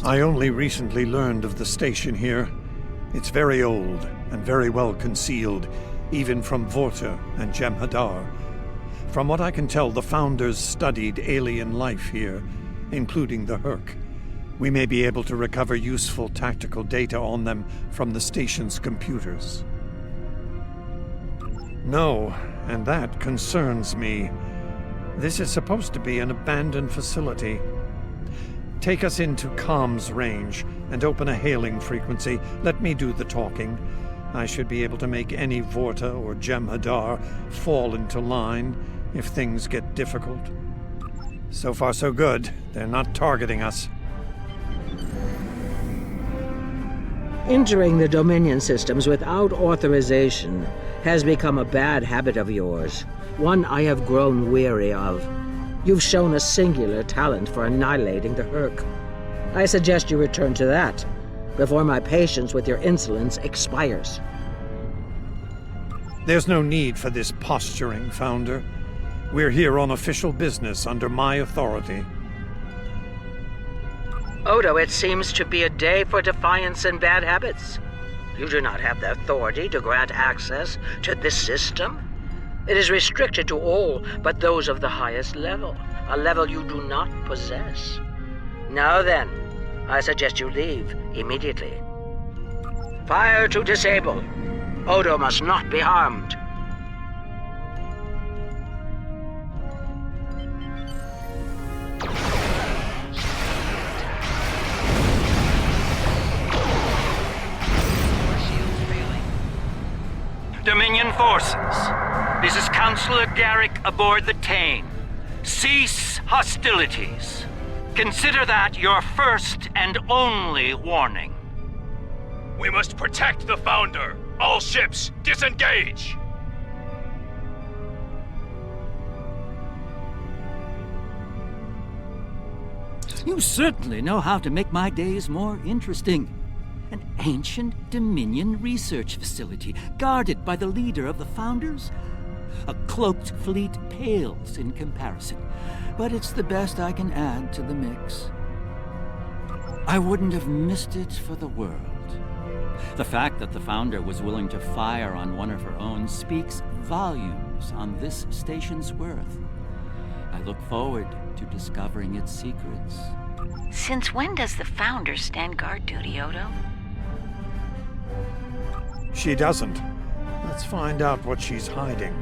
I only recently learned of the station here. It's very old and very well concealed, even from Vorta and Jem'Hadar. From what I can tell, the Founders studied alien life here, including the Herc. We may be able to recover useful tactical data on them from the station's computers. No, and that concerns me. This is supposed to be an abandoned facility. Take us into comms range and open a hailing frequency. Let me do the talking. I should be able to make any Vorta or Jem'Hadar fall into line if things get difficult. So far so good. They're not targeting us. Entering the Dominion systems without authorization has become a bad habit of yours, one I have grown weary of. You've shown a singular talent for annihilating the Herc. I suggest you return to that before my patience with your insolence expires. There's no need for this posturing, Founder. We're here on official business under my authority. Odo, it seems to be a day for defiance and bad habits. You do not have the authority to grant access to this system. It is restricted to all but those of the highest level, a level you do not possess. Now then, I suggest you leave immediately. Fire to disable. Odo must not be harmed. Dominion forces, this is Counselor Garrick aboard the Tane. Cease hostilities. Consider that your first and only warning. We must protect the Founder. All ships, disengage! You certainly know how to make my days more interesting. An ancient Dominion research facility, guarded by the leader of the Founders? A cloaked fleet pales in comparison, but it's the best I can add to the mix. I wouldn't have missed it for the world. The fact that the Founder was willing to fire on one of her own speaks volumes on this station's worth. I look forward to discovering its secrets. Since when does the Founder stand guard duty, Odo? She doesn't. Let's find out what she's hiding.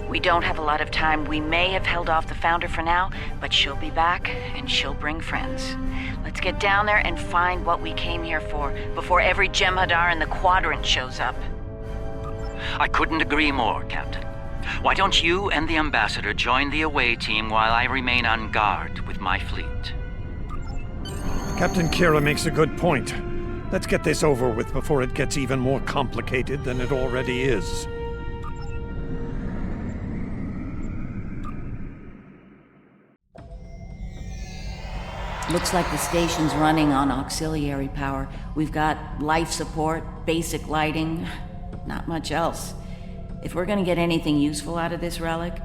We don't have a lot of time. We may have held off the Founder for now, but she'll be back, and she'll bring friends. Let's get down there and find what we came here for, before every Jem'Hadar in the Quadrant shows up. I couldn't agree more, Captain. Why don't you and the Ambassador join the away team while I remain on guard with my fleet? Captain Kira makes a good point. Let's get this over with before it gets even more complicated than it already is. Looks like the station's running on auxiliary power. We've got life support, basic lighting, not much else. If we're gonna get anything useful out of this relic,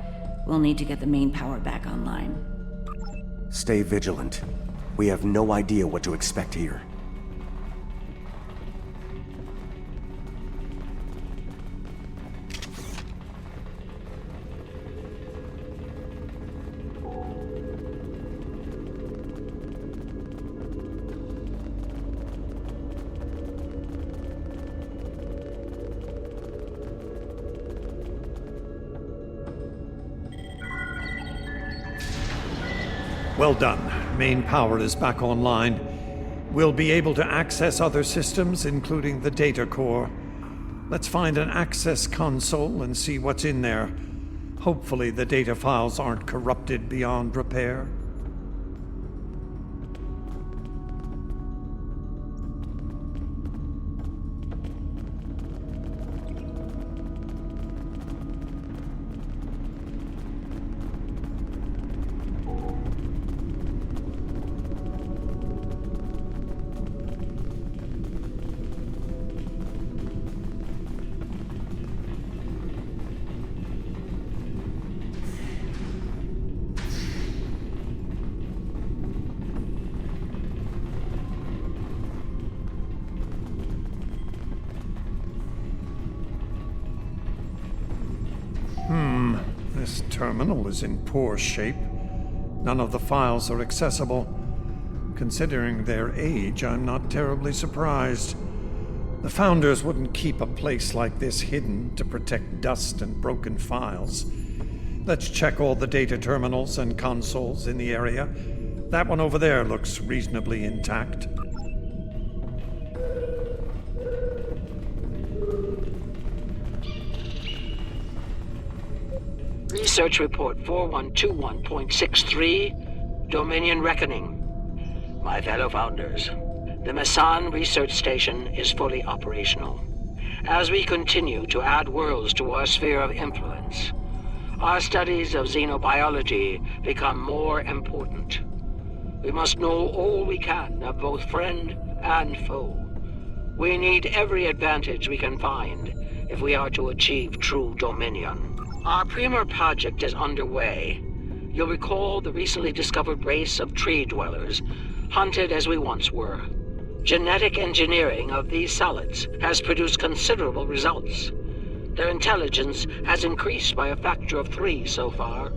we'll need to get the main power back online. Stay vigilant. We have no idea what to expect here. Well done. Main power is back online. We'll be able to access other systems, including the data core. Let's find an access console and see what's in there. Hopefully the data files aren't corrupted beyond repair. terminal is in poor shape. None of the files are accessible. Considering their age, I'm not terribly surprised. The Founders wouldn't keep a place like this hidden to protect dust and broken files. Let's check all the data terminals and consoles in the area. That one over there looks reasonably intact. Research Report 4121.63, Dominion Reckoning. My fellow Founders, the Mesan Research Station is fully operational. As we continue to add worlds to our sphere of influence, our studies of xenobiology become more important. We must know all we can of both friend and foe. We need every advantage we can find if we are to achieve true dominion. Our premier project is underway. You'll recall the recently discovered race of tree dwellers, hunted as we once were. Genetic engineering of these solids has produced considerable results. Their intelligence has increased by a factor of 3 so far.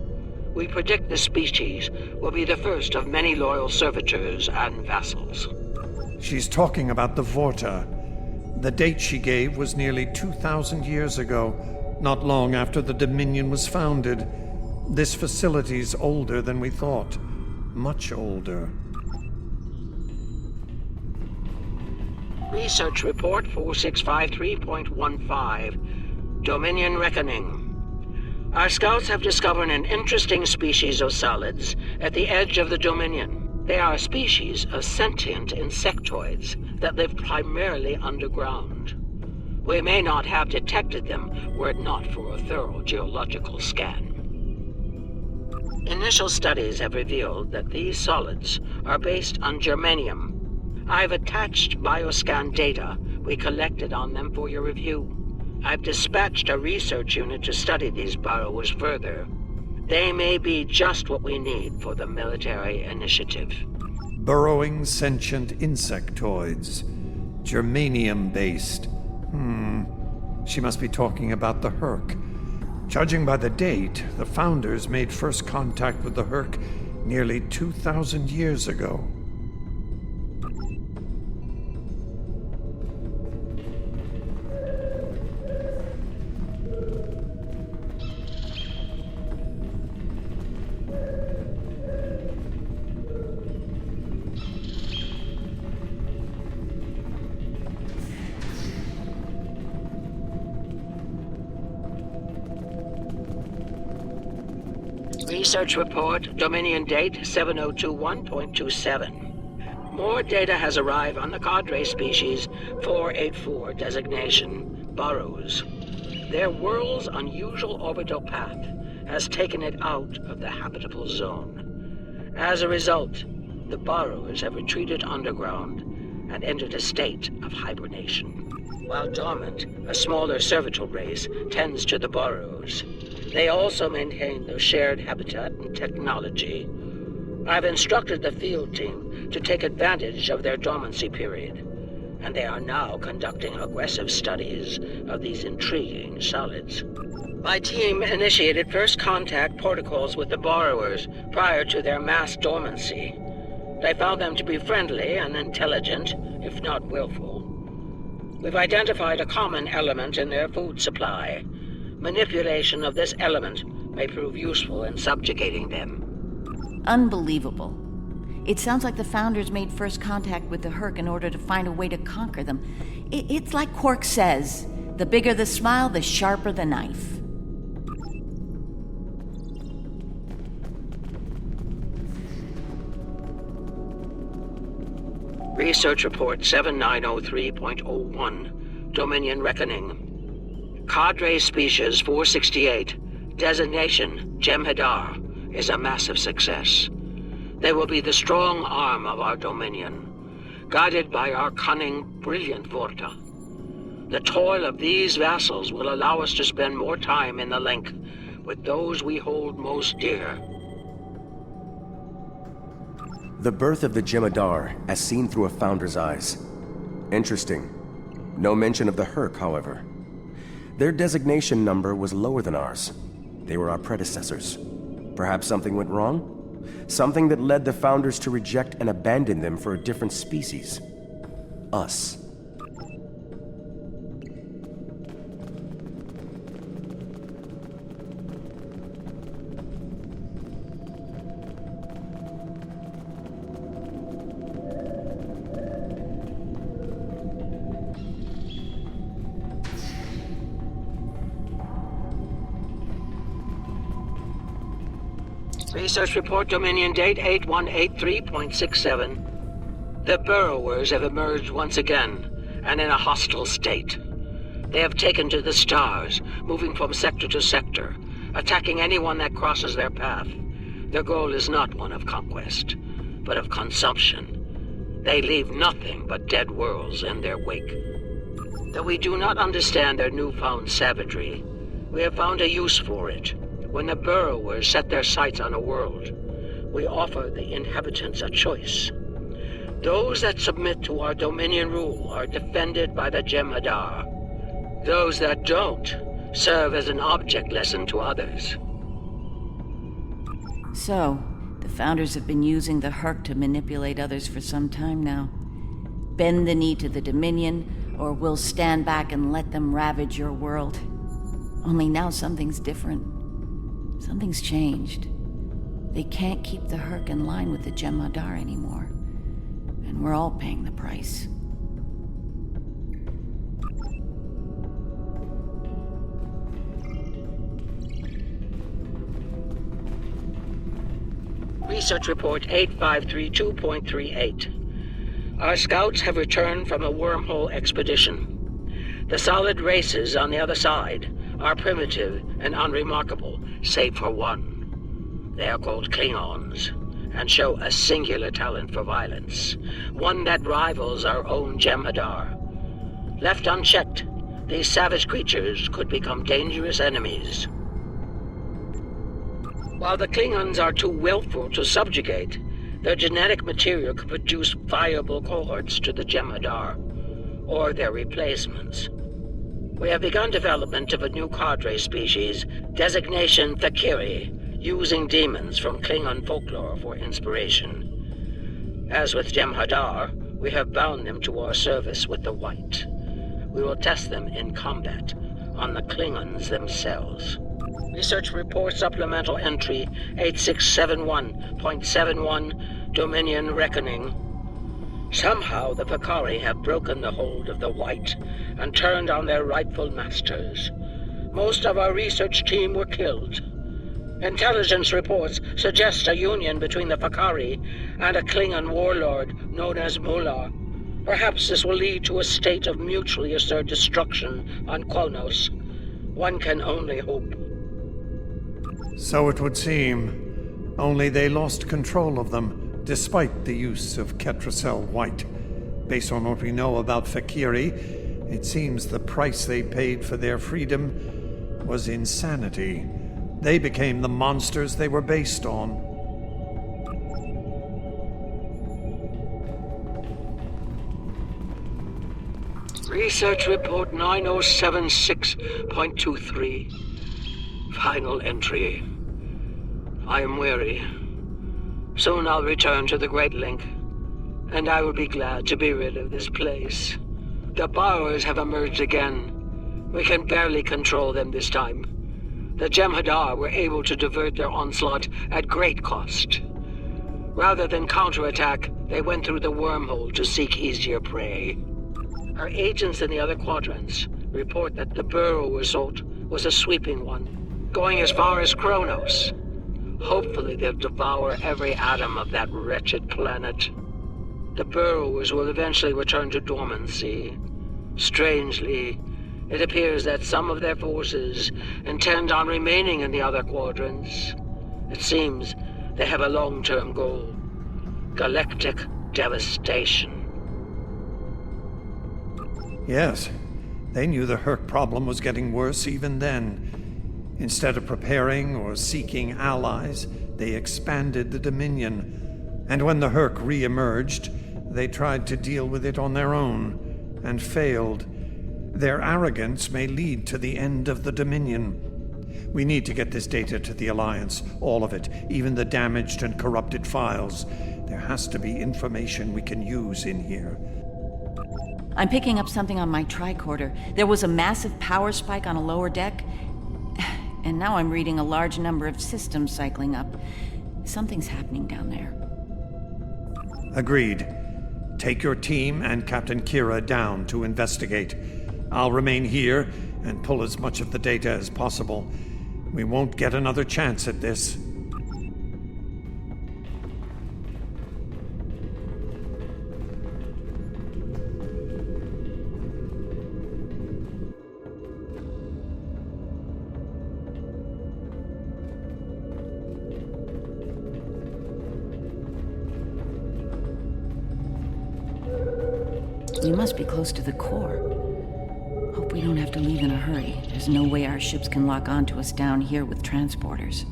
We predict the species will be the first of many loyal servitors and vassals. She's talking about the Vorta. The date she gave was nearly 2,000 years ago, not long after the Dominion was founded. This facility's older than we thought. Much older. Research Report 4653.15, Dominion Reckoning. Our scouts have discovered an interesting species of solids at the edge of the Dominion. They are a species of sentient insectoids that live primarily underground. We may not have detected them were it not for a thorough geological scan. Initial studies have revealed that these solids are based on germanium. I've attached bioscan data we collected on them for your review. I've dispatched a research unit to study these burrows further. They may be just what we need for the military initiative. Burrowing sentient insectoids. Germanium-based. She must be talking about the Herc. Judging by the date, the Founders made first contact with the Herc nearly 2,000 years ago. Research Report, Dominion Date 7021.27. More data has arrived on the cadre species 484 designation, burrows. Their world's unusual orbital path has taken it out of the habitable zone. As a result, the burrows have retreated underground and entered a state of hibernation. While dormant, a smaller cervital race tends to the burrows. They also maintain their shared habitat and technology. I've instructed the field team to take advantage of their dormancy period, and they are now conducting aggressive studies of these intriguing solids. My team initiated first contact protocols with the borrowers prior to their mass dormancy. They found them to be friendly and intelligent, if not willful. We've identified a common element in their food supply. Manipulation of this element may prove useful in subjugating them. Unbelievable. It sounds like the Founders made first contact with the Herc in order to find a way to conquer them. It's like Quark says, the bigger the smile, the sharper the knife. Research Report 7903.01, Dominion Reckoning. Cadre Species 468, designation Jem'Hadar, is a massive success. They will be the strong arm of our Dominion, guided by our cunning, brilliant Vorta. The toil of these vassals will allow us to spend more time in the link with those we hold most dear. The birth of the Jem'Hadar, as seen through a Founder's eyes. Interesting. No mention of the Herc, however. Their designation number was lower than ours. They were our predecessors. Perhaps something went wrong? Something that led the Founders to reject and abandon them for a different species. Us. Research report Dominion date 8183.67. The Burrowers have emerged once again, and in a hostile state. They have taken to the stars, moving from sector to sector, attacking anyone that crosses their path. Their goal is not one of conquest, but of consumption. They leave nothing but dead worlds in their wake. Though we do not understand their newfound savagery, we have found a use for it. When the Burrowers set their sights on a world, we offer the inhabitants a choice. Those that submit to our Dominion rule are defended by the Jem'Hadar. Those that don't serve as an object lesson to others. So, the Founders have been using the Herc to manipulate others for some time now. Bend the knee to the Dominion, or we'll stand back and let them ravage your world. Only now something's different. Something's changed. They can't keep the Herc in line with the Jem'Hadar anymore. And we're all paying the price. Research report 8532.38. Our scouts have returned from a wormhole expedition. The solid races on the other side are primitive and unremarkable, save for one. They are called Klingons, and show a singular talent for violence, one that rivals our own Jem'Hadar. Left unchecked, these savage creatures could become dangerous enemies. While the Klingons are too willful to subjugate, their genetic material could produce viable cohorts to the Jem'Hadar, or their replacements. We have begun development of a new cadre species, designation Thakiri, using demons from Klingon folklore for inspiration. As with Jem'Hadar, we have bound them to our service with the White. We will test them in combat on the Klingons themselves. Research report supplemental entry 8671.71, Dominion Reckoning. Somehow the Vakari have broken the hold of the White and turned on their rightful masters. Most of our research team were killed. Intelligence reports suggest a union between the Vakari and a Klingon warlord known as Mullah. Perhaps this will lead to a state of mutually assured destruction on Kronos. One can only hope. So it would seem. Only they lost control of them, despite the use of Ketracel White. Based on what we know about Fakiri, it seems the price they paid for their freedom was insanity. They became the monsters they were based on. Research report 9076.23. Final entry. I am weary. Soon I'll return to the Great Link, and I will be glad to be rid of this place. The Borrowers have emerged again. We can barely control them this time. The Jem'Hadar were able to divert their onslaught at great cost. Rather than counterattack, they went through the wormhole to seek easier prey. Our agents in the other quadrants report that the Burrow assault was a sweeping one, going as far as Kronos. Hopefully they'll devour every atom of that wretched planet. The Burrowers will eventually return to dormancy. Strangely, it appears that some of their forces intend on remaining in the other quadrants. It seems they have a long-term goal: galactic devastation. Yes, they knew the Herc problem was getting worse even then. Instead of preparing or seeking allies, they expanded the Dominion. And when the Herc re-emerged, they tried to deal with it on their own, and failed. Their arrogance may lead to the end of the Dominion. We need to get this data to the Alliance, all of it, even the damaged and corrupted files. There has to be information we can use in here. I'm picking up something on my tricorder. There was a massive power spike on a lower deck, and now I'm reading a large number of systems cycling up. Something's happening down there. Agreed. Take your team and Captain Kira down to investigate. I'll remain here and pull as much of the data as possible. We won't get another chance at this. We must be close to the core. Hope we don't have to leave in a hurry. There's no way our ships can lock onto us down here with transporters.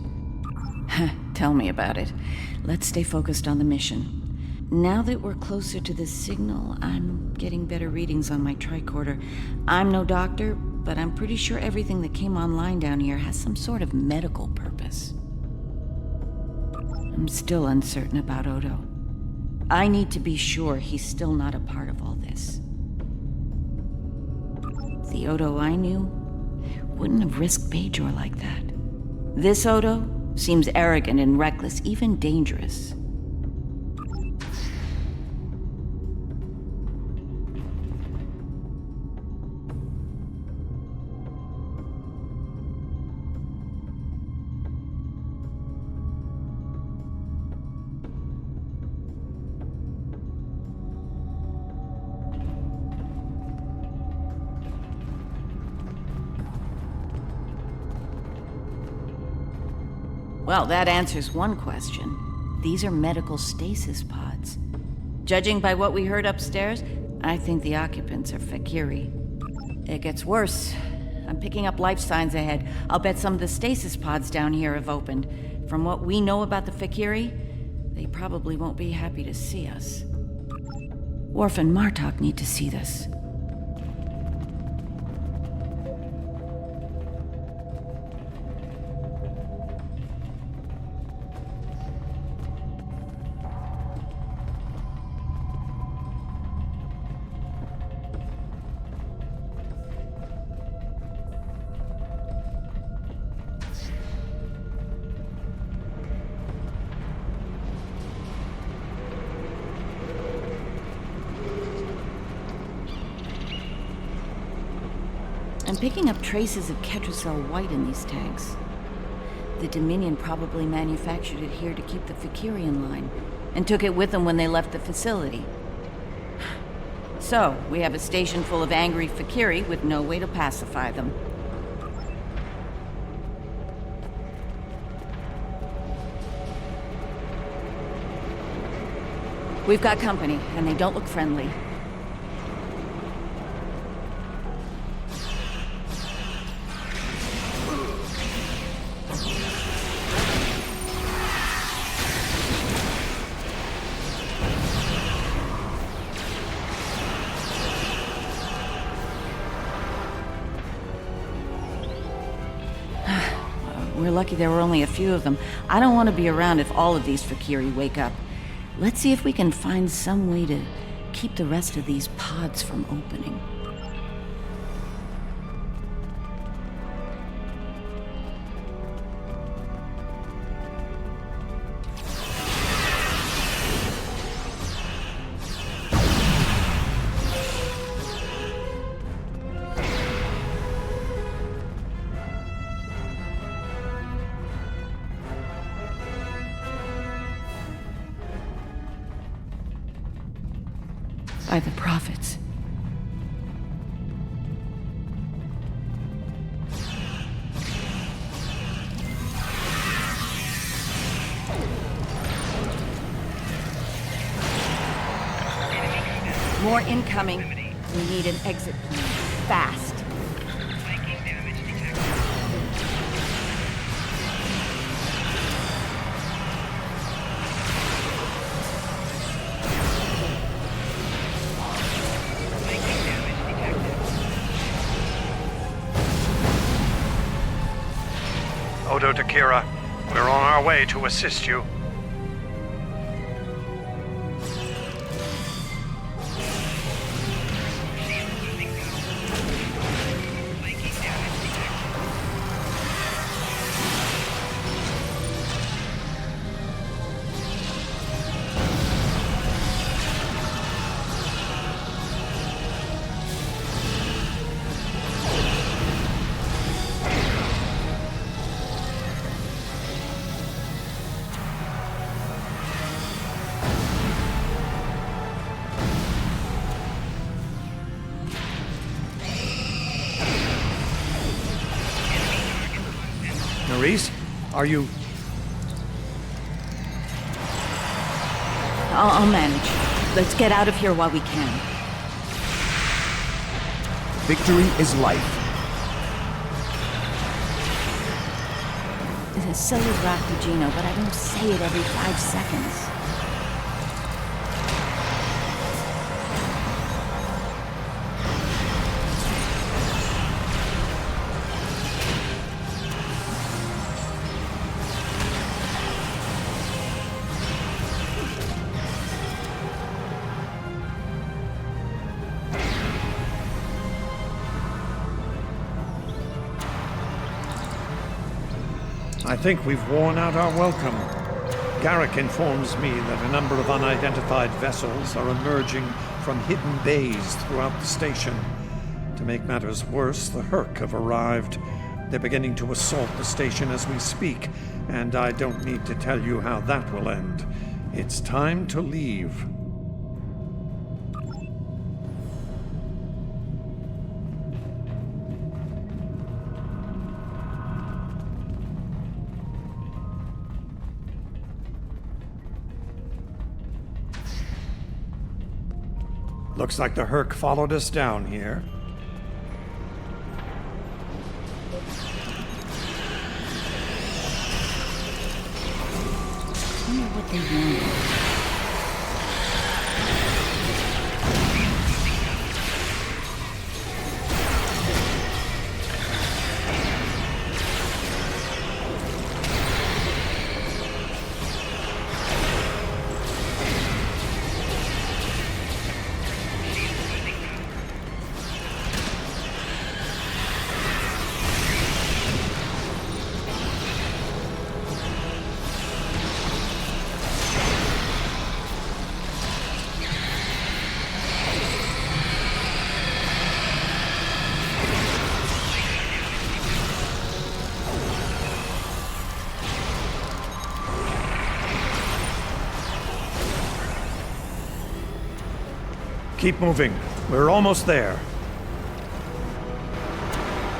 Tell me about it. Let's stay focused on the mission. Now that we're closer to the signal, I'm getting better readings on my tricorder. I'm no doctor, but I'm pretty sure everything that came online down here has some sort of medical purpose. I'm still uncertain about Odo. I need to be sure he's still not a part of all this. The Odo I knew wouldn't have risked Bajor like that. This Odo seems arrogant and reckless, even dangerous. Well, that answers one question. These are medical stasis pods. Judging by what we heard upstairs, I think the occupants are Fakiri. It gets worse. I'm picking up life signs ahead. I'll bet some of the stasis pods down here have opened. From what we know about the Fakiri, they probably won't be happy to see us. Worf and Martok need to see this. I'm picking up traces of Ketracel White in these tanks. The Dominion probably manufactured it here to keep the Fakiri in line, and took it with them when they left the facility. So, we have a station full of angry Fakiri with no way to pacify them. We've got company, and they don't look friendly. We're lucky there were only a few of them. I don't want to be around if all of these Fakiri wake up. Let's see if we can find some way to keep the rest of these pods from opening. By the prophets. More incoming. We need an exit plan. Fast. Dr. Kira. We're on our way to assist you. Maurice, are you... I'll manage. Let's get out of here while we can. Victory is life. So is Rakugino, but I don't say it every 5 seconds. I think we've worn out our welcome. Garrick informs me that a number of unidentified vessels are emerging from hidden bays throughout the station. To make matters worse, the Herc have arrived. They're beginning to assault the station as we speak, and I don't need to tell you how that will end. It's time to leave. Looks like the Herc followed us down here. I wonder what they want. Keep moving. We're almost there.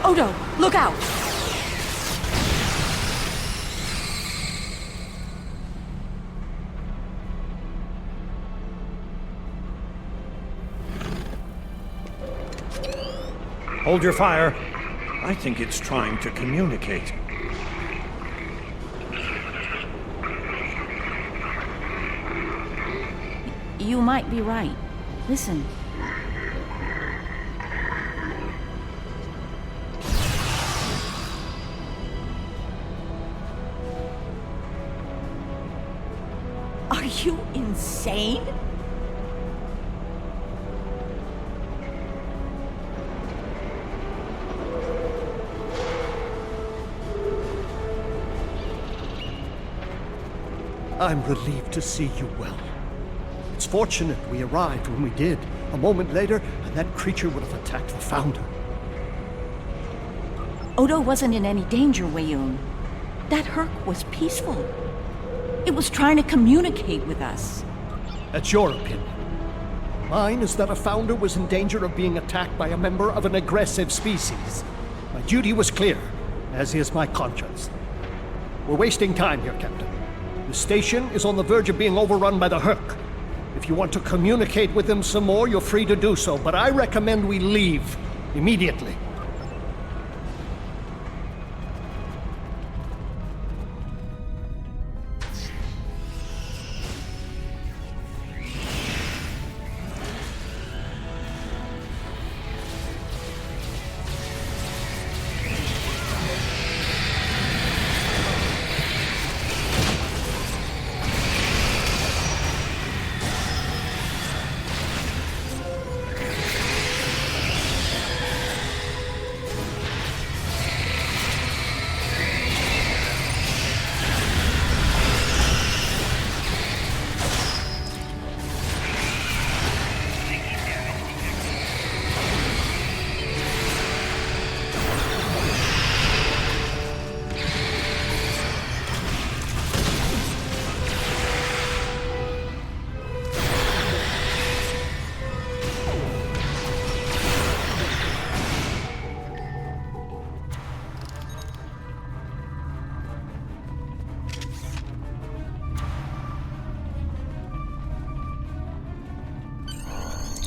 Odo, look out! Hold your fire. I think it's trying to communicate. You might be right. Listen. Are you insane? I'm relieved to see you well. It's fortunate we arrived when we did. A moment later, and that creature would have attacked the Founder. Odo wasn't in any danger, Wayun. That Herc was peaceful. It was trying to communicate with us. That's your opinion. Mine is that a Founder was in danger of being attacked by a member of an aggressive species. My duty was clear, as is my conscience. We're wasting time here, Captain. The station is on the verge of being overrun by the Herc. If you want to communicate with them some more, you're free to do so, but I recommend we leave immediately.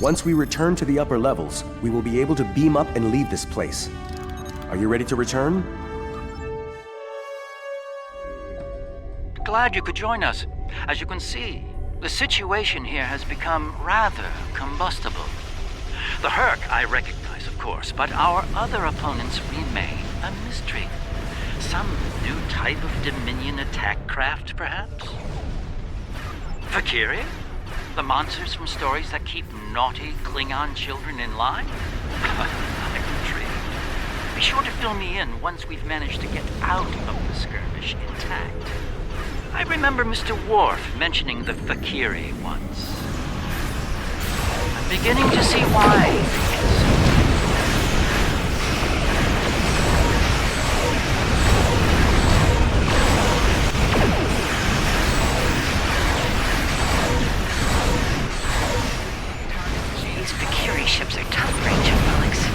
Once we return to the upper levels, we will be able to beam up and leave this place. Are you ready to return? Glad you could join us. As you can see, the situation here has become rather combustible. The Herc I recognize, of course, but our other opponents remain a mystery. Some new type of Dominion attack craft, perhaps? Valkyrie? The monsters from stories that keep naughty Klingon children in line? I'm intrigued. Be sure to fill me in once we've managed to get out of the skirmish intact. I remember Mr. Worf mentioning the Valkyrie once. I'm beginning to see why. These Valkyrie ships are tough range of bullets.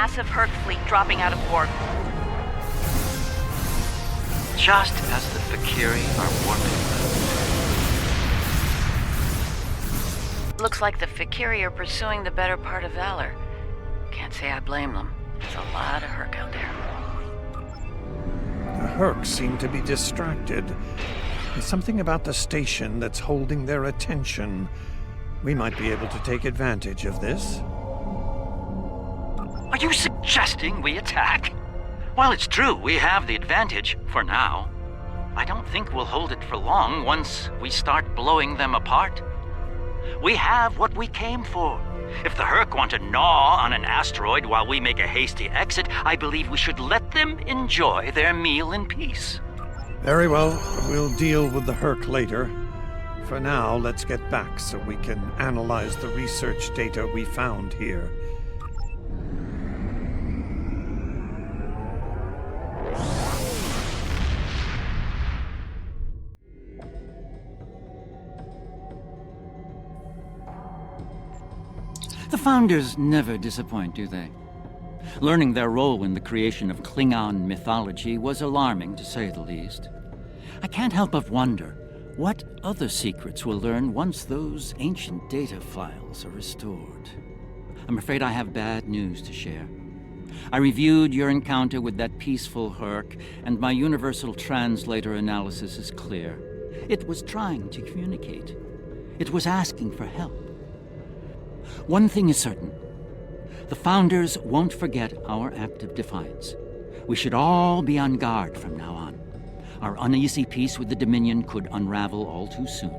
massive Herc fleet dropping out of warp. Just as the Fakiri are warping. Looks like the Fakiri are pursuing the better part of Valor. Can't say I blame them. There's a lot of Herc out there. The Herc seem to be distracted. There's something about the station that's holding their attention. We might be able to take advantage of this. Are you suggesting we attack? While it's true we have the advantage, for now, I don't think we'll hold it for long once we start blowing them apart. We have what we came for. If the Herc want to gnaw on an asteroid while we make a hasty exit, I believe we should let them enjoy their meal in peace. Very well, we'll deal with the Herc later. For now, let's get back so we can analyze the research data we found here. The Founders never disappoint, do they? Learning their role in the creation of Klingon mythology was alarming, to say the least. I can't help but wonder what other secrets we'll learn once those ancient data files are restored. I'm afraid I have bad news to share. I reviewed your encounter with that peaceful Herc, and my universal translator analysis is clear. It was trying to communicate. It was asking for help. One thing is certain. The Founders won't forget our act of defiance. We should all be on guard from now on. Our uneasy peace with the Dominion could unravel all too soon.